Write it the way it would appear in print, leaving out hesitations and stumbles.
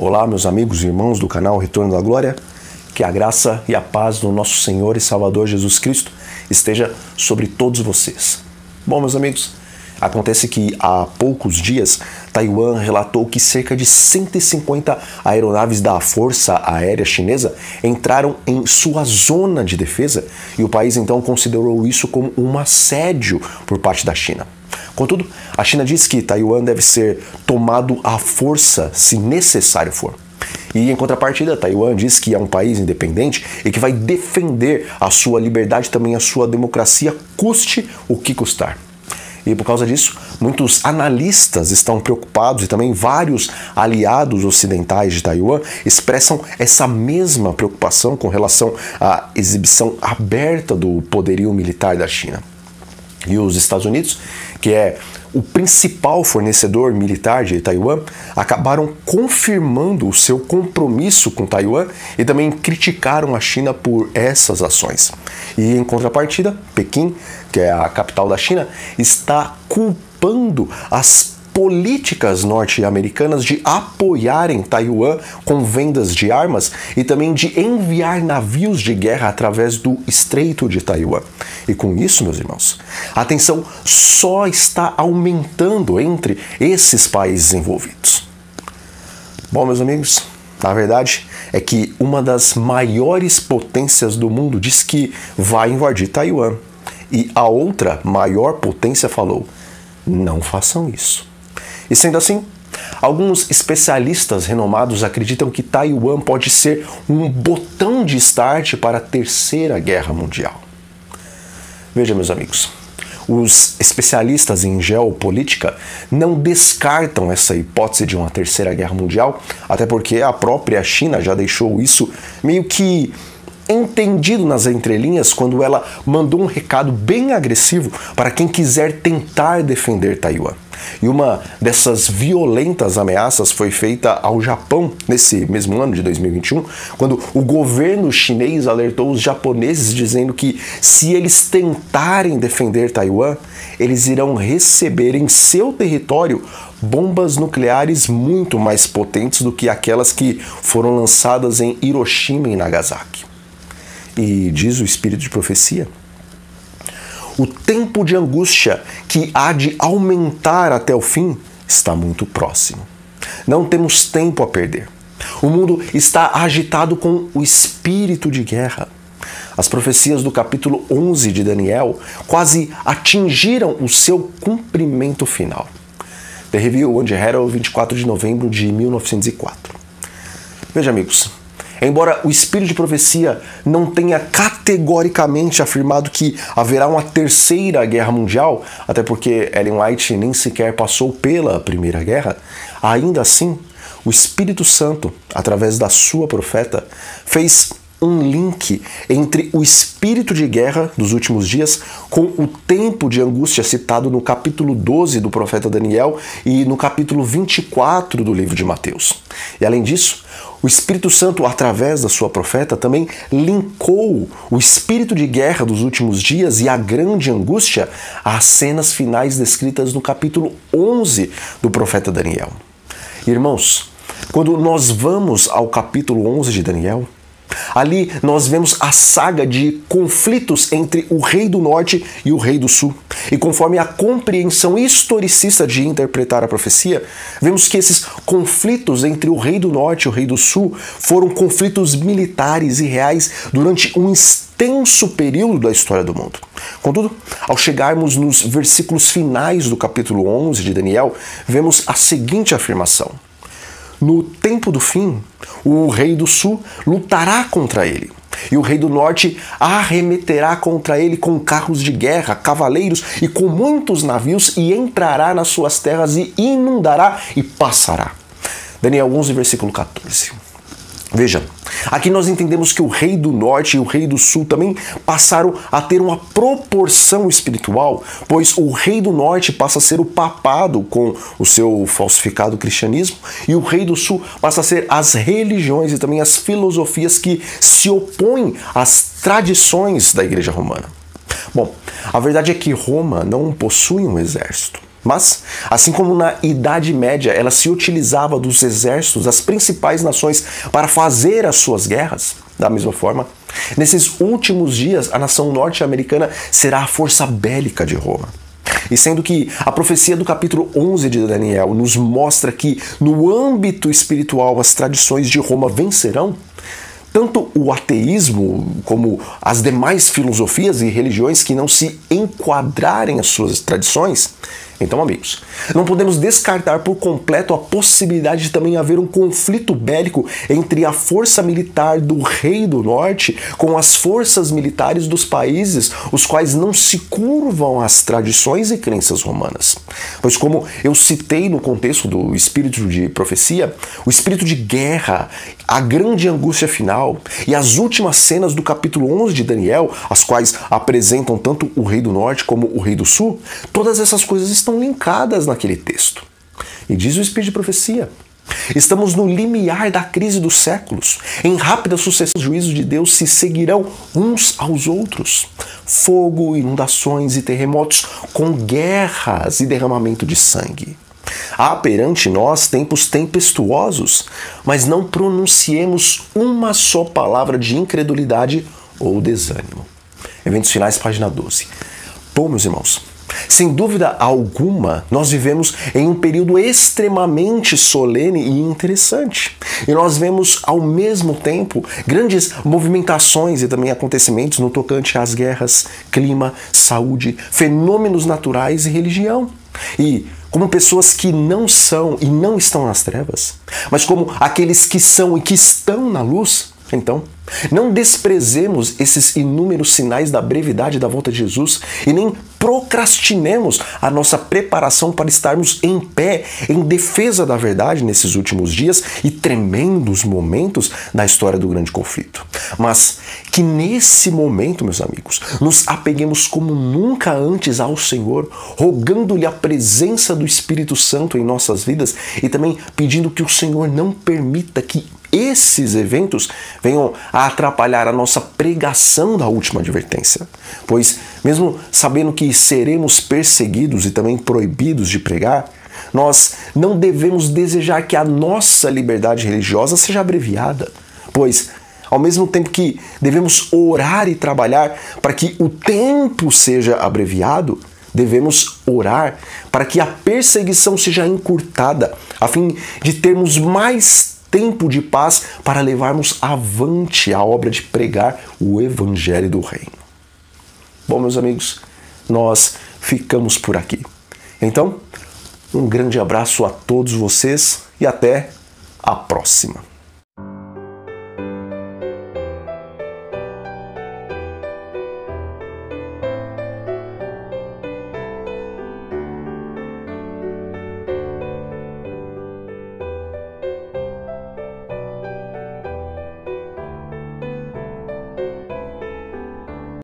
Olá, meus amigos e irmãos do canal Retorno da Glória, que a graça e a paz do nosso Senhor e Salvador Jesus Cristo esteja sobre todos vocês. Bom, meus amigos, acontece que há poucos dias Taiwan relatou que cerca de 150 aeronaves da Força Aérea Chinesa entraram em sua zona de defesa e o país então considerou isso como um assédio por parte da China. Contudo, a China diz que Taiwan deve ser tomado à força se necessário for. E em contrapartida, Taiwan diz que é um país independente e que vai defender a sua liberdade e também a sua democracia, custe o que custar. E por causa disso, muitos analistas estão preocupados e também vários aliados ocidentais de Taiwan expressam essa mesma preocupação com relação à exibição aberta do poderio militar da China. E os Estados Unidos, que é o principal fornecedor militar de Taiwan, acabaram confirmando o seu compromisso com Taiwan e também criticaram a China por essas ações. E em contrapartida, Pequim, que é a capital da China, está culpando as políticas norte-americanas de apoiarem Taiwan com vendas de armas e também de enviar navios de guerra através do Estreito de Taiwan. E com isso, meus irmãos, a tensão só está aumentando entre esses países envolvidos. Bom, meus amigos, a verdade é que uma das maiores potências do mundo diz que vai invadir Taiwan e a outra maior potência falou: não façam isso. E sendo assim, alguns especialistas renomados acreditam que Taiwan pode ser um botão de start para a Terceira Guerra Mundial. Veja, meus amigos, os especialistas em geopolítica não descartam essa hipótese de uma Terceira Guerra Mundial, até porque a própria China já deixou isso meio que entendido nas entrelinhas quando ela mandou um recado bem agressivo para quem quiser tentar defender Taiwan. E uma dessas violentas ameaças foi feita ao Japão nesse mesmo ano de 2021, quando o governo chinês alertou os japoneses dizendo que se eles tentarem defender Taiwan, eles irão receber em seu território bombas nucleares muito mais potentes do que aquelas que foram lançadas em Hiroshima e Nagasaki. E diz o espírito de profecia: o tempo de angústia que há de aumentar até o fim está muito próximo. Não temos tempo a perder. O mundo está agitado com o espírito de guerra. As profecias do capítulo 11 de Daniel quase atingiram o seu cumprimento final. The Review and Herald, 24 de novembro de 1904. Veja, amigos, embora o espírito de profecia não tenha categoricamente afirmado que haverá uma Terceira Guerra Mundial, até porque Ellen White nem sequer passou pela Primeira Guerra, ainda assim, o Espírito Santo, através da sua profeta, fez um link entre o espírito de guerra dos últimos dias com o tempo de angústia citado no capítulo 12 do profeta Daniel e no capítulo 24 do livro de Mateus. E além disso, o Espírito Santo, através da sua profeta, também linkou o espírito de guerra dos últimos dias e a grande angústia às cenas finais descritas no capítulo 11 do profeta Daniel. Irmãos, quando nós vamos ao capítulo 11 de Daniel, ali nós vemos a saga de conflitos entre o rei do norte e o rei do sul. E conforme a compreensão historicista de interpretar a profecia, vemos que esses conflitos entre o rei do norte e o rei do sul foram conflitos militares e reais durante um extenso período da história do mundo. Contudo, ao chegarmos nos versículos finais do capítulo 11 de Daniel, vemos a seguinte afirmação: no tempo do fim, o rei do sul lutará contra ele, e o rei do norte arremeterá contra ele com carros de guerra, cavaleiros e com muitos navios, e entrará nas suas terras e inundará e passará. Daniel 11, versículo 14. Veja, aqui nós entendemos que o rei do norte e o rei do sul também passaram a ter uma proporção espiritual, pois o rei do norte passa a ser o papado com o seu falsificado cristianismo e o rei do sul passa a ser as religiões e também as filosofias que se opõem às tradições da Igreja Romana. Bom, a verdade é que Roma não possui um exército. Mas, assim como na Idade Média ela se utilizava dos exércitos das principais nações para fazer as suas guerras, da mesma forma, nesses últimos dias a nação norte-americana será a força bélica de Roma. E sendo que a profecia do capítulo 11 de Daniel nos mostra que no âmbito espiritual as tradições de Roma vencerão, tanto o ateísmo como as demais filosofias e religiões que não se enquadrarem às suas tradições. Então, amigos, não podemos descartar por completo a possibilidade de também haver um conflito bélico entre a força militar do Rei do Norte com as forças militares dos países os quais não se curvam às tradições e crenças romanas. Pois, como eu citei no contexto do espírito de profecia, o espírito de guerra, a grande angústia final e as últimas cenas do capítulo 11 de Daniel, as quais apresentam tanto o Rei do Norte como o Rei do Sul, todas essas coisas estão linkadas naquele texto. E diz o espírito de profecia: estamos no limiar da crise dos séculos. Em rápida sucessão, os juízos de Deus se seguirão uns aos outros. Fogo, inundações e terremotos, com guerras e derramamento de sangue. Há perante nós tempos tempestuosos, mas não pronunciemos uma só palavra de incredulidade ou desânimo. Eventos finais, página 12. Bom, meus irmãos, sem dúvida alguma, nós vivemos em um período extremamente solene e interessante. E nós vemos, ao mesmo tempo, grandes movimentações e também acontecimentos no tocante às guerras, clima, saúde, fenômenos naturais e religião. E como pessoas que não são e não estão nas trevas, mas como aqueles que são e que estão na luz, então, não desprezemos esses inúmeros sinais da brevidade da volta de Jesus e nem procrastinemos a nossa preparação para estarmos em pé em defesa da verdade nesses últimos dias e tremendos momentos da história do grande conflito. Mas que nesse momento, meus amigos, nos apeguemos como nunca antes ao Senhor, rogando-lhe a presença do Espírito Santo em nossas vidas e também pedindo que o Senhor não permita que esses eventos venham a atrapalhar a nossa pregação da última advertência. Pois, mesmo sabendo que seremos perseguidos e também proibidos de pregar, nós não devemos desejar que a nossa liberdade religiosa seja abreviada. Pois, ao mesmo tempo que devemos orar e trabalhar para que o tempo seja abreviado, devemos orar para que a perseguição seja encurtada, a fim de termos mais tempo de paz para levarmos avante a obra de pregar o Evangelho do Reino. Bom, meus amigos, nós ficamos por aqui. Então, um grande abraço a todos vocês e até a próxima.